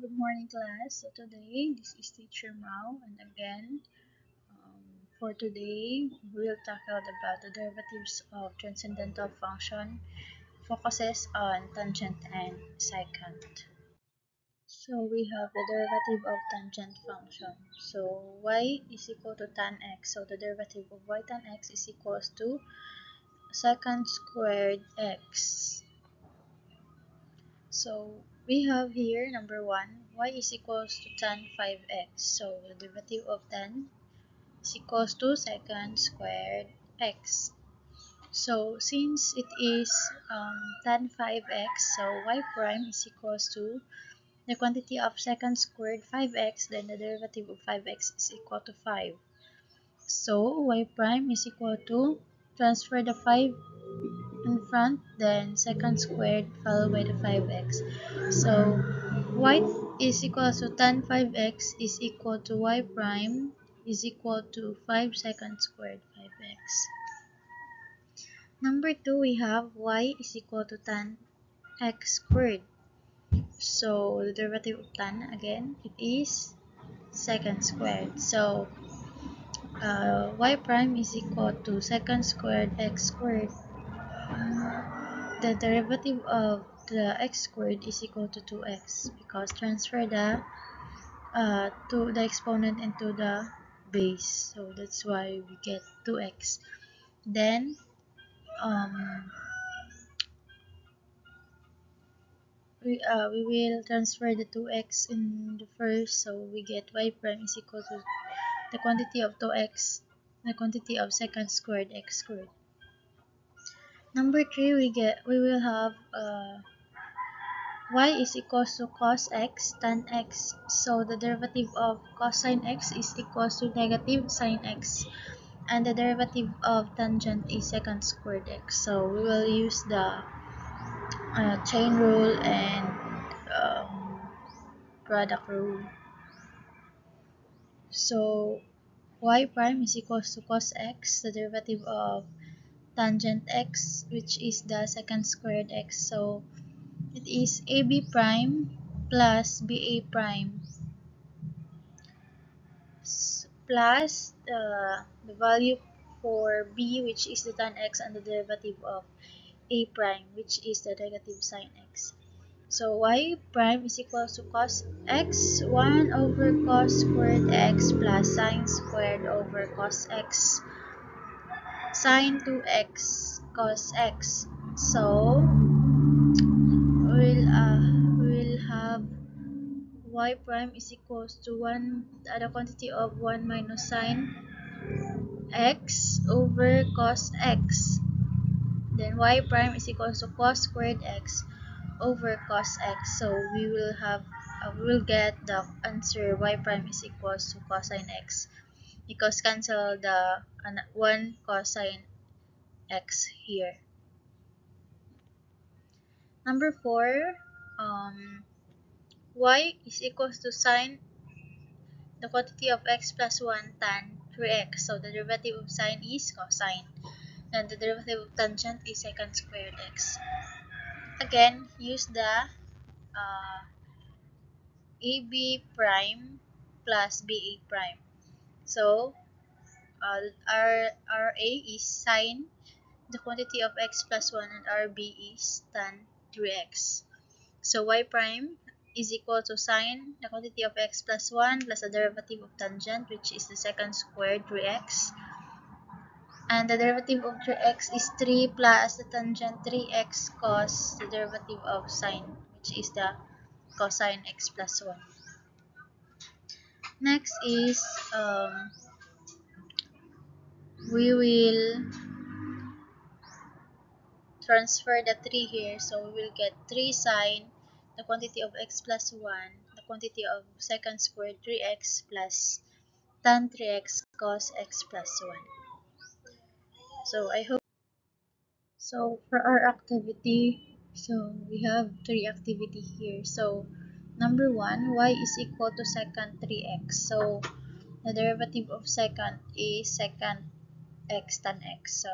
Good morning, class. So today, this is Teacher Mao, and again, for today, we'll tackle about the derivatives of transcendental function, focuses on tangent and secant. So we have the derivative of tangent function. So y is equal to tan x. So the derivative of y tan x is equals to secant squared x. So we have here number 1, y is equals to tan 5x. So the derivative of tan is equals to secant squared x. So since it is tan 5x, so y prime is equals to the quantity of secant squared 5x, then the derivative of 5x is equal to 5. So y prime is equal to, transfer the 5 in front, then secant squared followed by the 5x. So y is equal to tan 5x is equal to y prime is equal to 5 secant squared 5x. Number 2, we have y is equal to tan x squared. So the derivative of tan, again, it is secant squared. So y prime is equal to secant squared x squared. The derivative of the x squared is equal to 2x because transfer the to the exponent into the base, so that's why we get 2x. Then we will transfer the 2x in the first, so we get y prime is equal to the quantity of 2x, the quantity of secant squared x squared. Number 3, we will have y is equals to cos x tan x. So the derivative of cosine x is equals to negative sine x. And the derivative of tangent is secant squared x. So we will use the chain rule and product rule. So y prime is equals to cos x, the derivative of tangent x, which is the secant squared x. So it is ab prime plus ba prime plus the value for b, which is the tan x, and the derivative of a prime, which is the negative sine x. So y prime is equal to cos x, 1 over cos squared x plus sine squared over cos x, sine 2x cos x. So we'll have y prime is equals to 1, the quantity of 1 minus sine x over cos x. Then y prime is equals to cos squared x over cos x. So we will get the answer y prime is equals to cosine x because cancel the 1 cosine x here. Number 4, y is equals to sine the quantity of x plus 1 tan 3x. So the derivative of sine is cosine. Then the derivative of tangent is secant squared x. Again, use the AB prime plus BA prime. So RA is sine the quantity of x plus 1 and RB is tan 3x. So y prime is equal to sine the quantity of x plus 1 plus the derivative of tangent, which is the secant squared 3x. And the derivative of 3x is 3 plus the tangent 3x cos the derivative of sine, which is the cosine x plus 1. Next is we will transfer the 3 here, so we will get 3 sine the quantity of x plus 1, the quantity of secant squared 3x plus tan 3x cos x plus 1. So I hope. So for our activity, so we have 3 activity here. So number 1, y is equal to secant 3x. So the derivative of secant is secant x tan x. So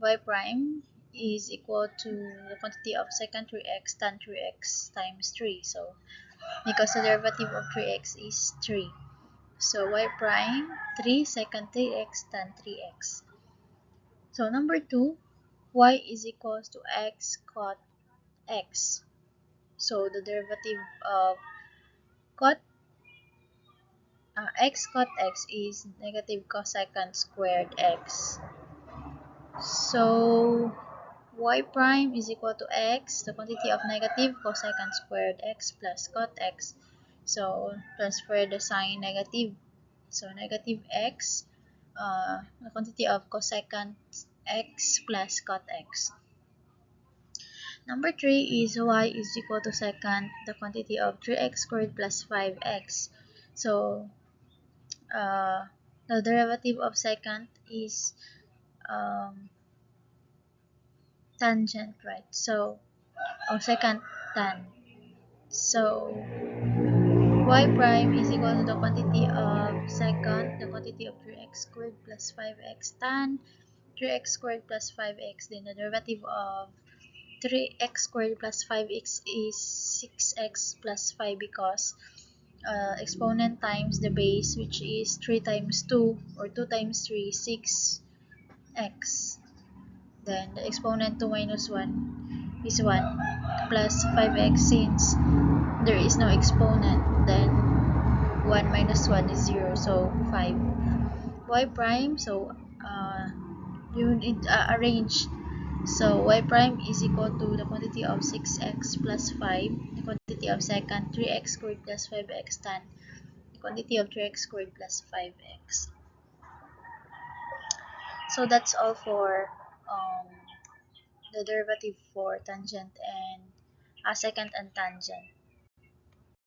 y prime is equal to the quantity of secant 3x tan 3x times 3. So because the derivative of 3x is 3. So y prime 3 secant 3x tan 3x. So number 2, y is equals to x cot x. So the derivative of cot x cot x is negative cosecant squared x. So y prime is equal to x, the quantity of negative cosecant squared x plus cot x. So transfer the sign negative. So negative x, the quantity of cosecant x plus cot x. Number 3 is y is equal to secant, the quantity of 3x squared plus 5x. So the derivative of secant is tangent, right? So, secant tan. So, y prime is equal to the quantity of secant, the quantity of 3x squared plus 5x tan 3x squared plus 5x. Then the derivative of 3x squared plus 5x is 6x plus 5 because exponent times the base, which is 3 times 2 or 2 times 3, 6x. Then the exponent 2 minus 1 is 1 plus 5x. Since there is no exponent, then 1 minus 1 is 0, so 5. Y prime, so you need arrange. So y prime is equal to the quantity of 6x plus 5, the quantity of secant 3x squared plus 5x tan the quantity of 3x squared plus 5x. So that's all for the derivative for tangent and secant and tangent.